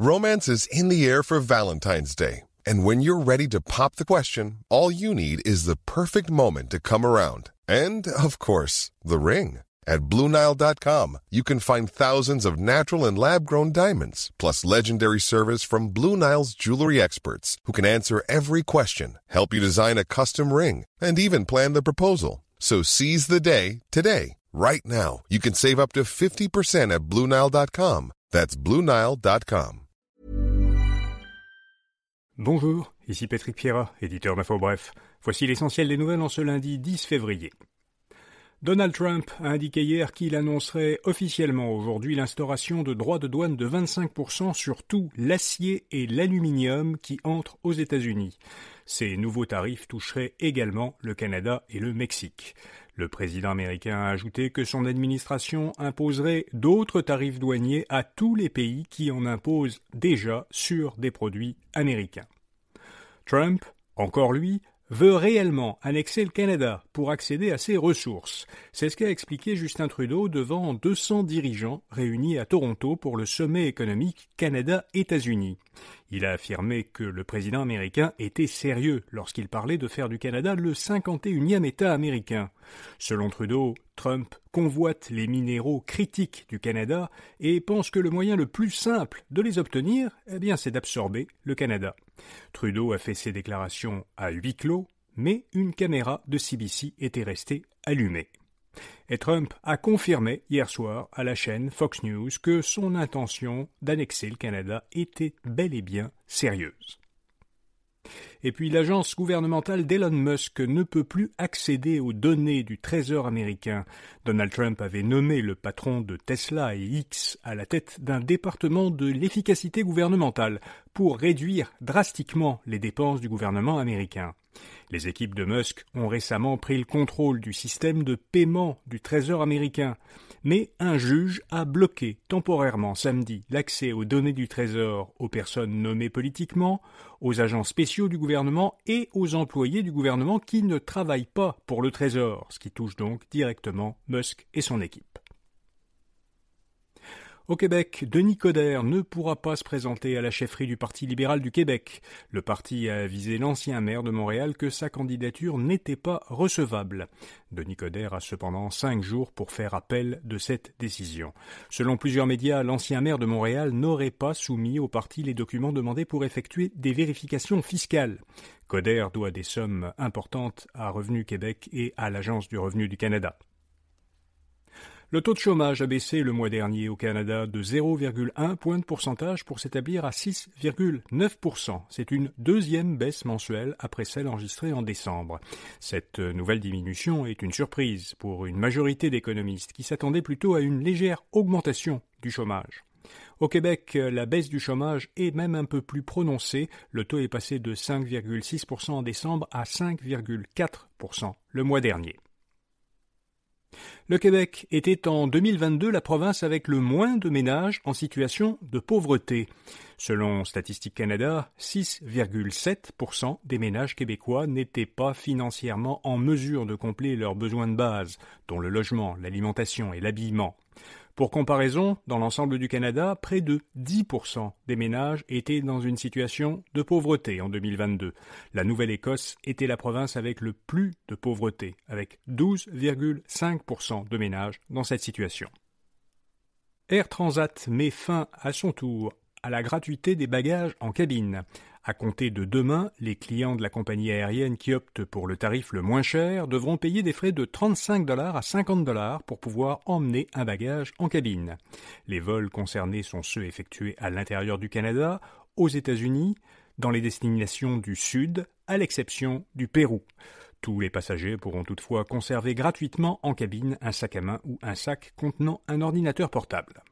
Romance is in the air for Valentine's Day. And when you're ready to pop the question, all you need is the perfect moment to come around. And, of course, the ring. At BlueNile.com, you can find thousands of natural and lab-grown diamonds, plus legendary service from Blue Nile's jewelry experts, who can answer every question, help you design a custom ring, and even plan the proposal. So seize the day today. Right now, you can save up to 50% at BlueNile.com. That's BlueNile.com. Bonjour, ici Patrick Pierrat, éditeur d'Info Bref. Voici l'essentiel des nouvelles en ce lundi 10 février. Donald Trump a indiqué hier qu'il annoncerait officiellement aujourd'hui l'instauration de droits de douane de 25% sur tout l'acier et l'aluminium qui entrent aux États-Unis. Ces nouveaux tarifs toucheraient également le Canada et le Mexique. Le président américain a ajouté que son administration imposerait d'autres tarifs douaniers à tous les pays qui en imposent déjà sur des produits américains. Trump, encore lui, veut réellement annexer le Canada pour accéder à ses ressources. C'est ce qu'a expliqué Justin Trudeau devant 200 dirigeants réunis à Toronto pour le sommet économique Canada-États-Unis. Il a affirmé que le président américain était sérieux lorsqu'il parlait de faire du Canada le 51e État américain. Selon Trudeau, Trump convoite les minéraux critiques du Canada et pense que le moyen le plus simple de les obtenir, c'est d'absorber le Canada. Trudeau a fait ses déclarations à huis clos, mais une caméra de CBC était restée allumée. Et Trump a confirmé hier soir à la chaîne Fox News que son intention d'annexer le Canada était bel et bien sérieuse. Et puis l'agence gouvernementale d'Elon Musk ne peut plus accéder aux données du Trésor américain. Donald Trump avait nommé le patron de Tesla et X à la tête d'un département de l'efficacité gouvernementale pour réduire drastiquement les dépenses du gouvernement américain. Les équipes de Musk ont récemment pris le contrôle du système de paiement du Trésor américain, mais un juge a bloqué temporairement samedi l'accès aux données du Trésor aux personnes nommées politiquement, aux agents spéciaux du gouvernement et aux employés du gouvernement qui ne travaillent pas pour le Trésor, ce qui touche donc directement Musk et son équipe. Au Québec, Denis Coderre ne pourra pas se présenter à la chefferie du Parti libéral du Québec. Le parti a avisé l'ancien maire de Montréal que sa candidature n'était pas recevable. Denis Coderre a cependant 5 jours pour faire appel de cette décision. Selon plusieurs médias, l'ancien maire de Montréal n'aurait pas soumis au parti les documents demandés pour effectuer des vérifications fiscales. Coderre doit des sommes importantes à Revenu Québec et à l'Agence du revenu du Canada. Le taux de chômage a baissé le mois dernier au Canada de 0,1 point de pourcentage pour s'établir à 6,9%. C'est une deuxième baisse mensuelle après celle enregistrée en décembre. Cette nouvelle diminution est une surprise pour une majorité d'économistes qui s'attendaient plutôt à une légère augmentation du chômage. Au Québec, la baisse du chômage est même un peu plus prononcée. Le taux est passé de 5,6% en décembre à 5,4% le mois dernier. Le Québec était en 2022 la province avec le moins de ménages en situation de pauvreté. Selon Statistique Canada, 6,7% des ménages québécois n'étaient pas financièrement en mesure de combler leurs besoins de base, dont le logement, l'alimentation et l'habillement. Pour comparaison, dans l'ensemble du Canada, près de 10% des ménages étaient dans une situation de pauvreté en 2022. La Nouvelle-Écosse était la province avec le plus de pauvreté, avec 12,5% de ménages dans cette situation. Air Transat met fin à son tour à la gratuité des bagages en cabine. À compter de demain, les clients de la compagnie aérienne qui optent pour le tarif le moins cher devront payer des frais de $35 à $50 pour pouvoir emmener un bagage en cabine. Les vols concernés sont ceux effectués à l'intérieur du Canada, aux États-Unis, dans les destinations du Sud, à l'exception du Pérou. Tous les passagers pourront toutefois conserver gratuitement en cabine un sac à main ou un sac contenant un ordinateur portable.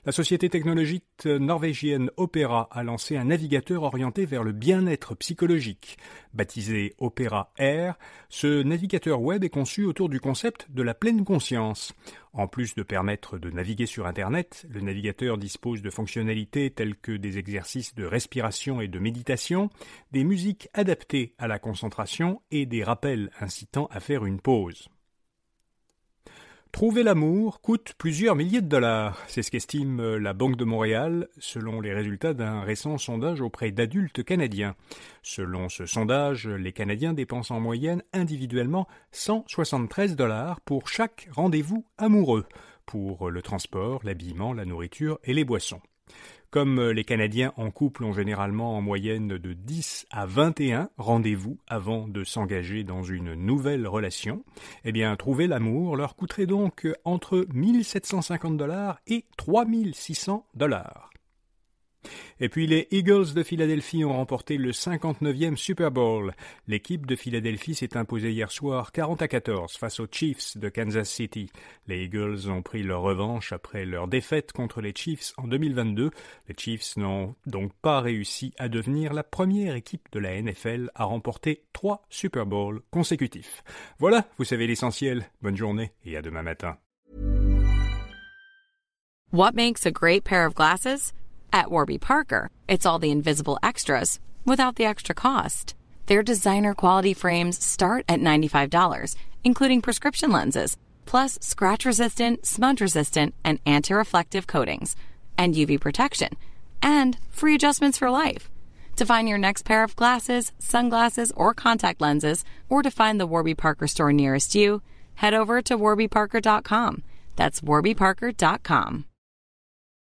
La société technologique norvégienne Opera a lancé un navigateur orienté vers le bien-être psychologique. Baptisé Opera Air, ce navigateur web est conçu autour du concept de la pleine conscience. En plus de permettre de naviguer sur Internet, le navigateur dispose de fonctionnalités telles que des exercices de respiration et de méditation, des musiques adaptées à la concentration et des rappels incitant à faire une pause. Trouver l'amour coûte plusieurs milliers de dollars. C'est ce qu'estime la Banque de Montréal, selon les résultats d'un récent sondage auprès d'adultes canadiens. Selon ce sondage, les Canadiens dépensent en moyenne individuellement 173 dollars pour chaque rendez-vous amoureux, pour le transport, l'habillement, la nourriture et les boissons. Comme les Canadiens en couple ont généralement en moyenne de 10 à 21 rendez-vous avant de s'engager dans une nouvelle relation, eh bien, trouver l'amour leur coûterait donc entre 1 750 dollars et 3 600 dollars. Et puis les Eagles de Philadelphie ont remporté le 59e Super Bowl. L'équipe de Philadelphie s'est imposée hier soir 40-14 face aux Chiefs de Kansas City. Les Eagles ont pris leur revanche après leur défaite contre les Chiefs en 2022. Les Chiefs n'ont donc pas réussi à devenir la première équipe de la NFL à remporter 3 Super Bowls consécutifs. Voilà, vous savez l'essentiel. Bonne journée et à demain matin. What makes a great pair of glasses? At Warby Parker, it's all the invisible extras without the extra cost. Their designer quality frames start at $95, including prescription lenses, plus scratch-resistant, smudge-resistant, and anti-reflective coatings, and UV protection, and free adjustments for life. To find your next pair of glasses, sunglasses, or contact lenses, or to find the Warby Parker store nearest you, head over to warbyparker.com. That's warbyparker.com.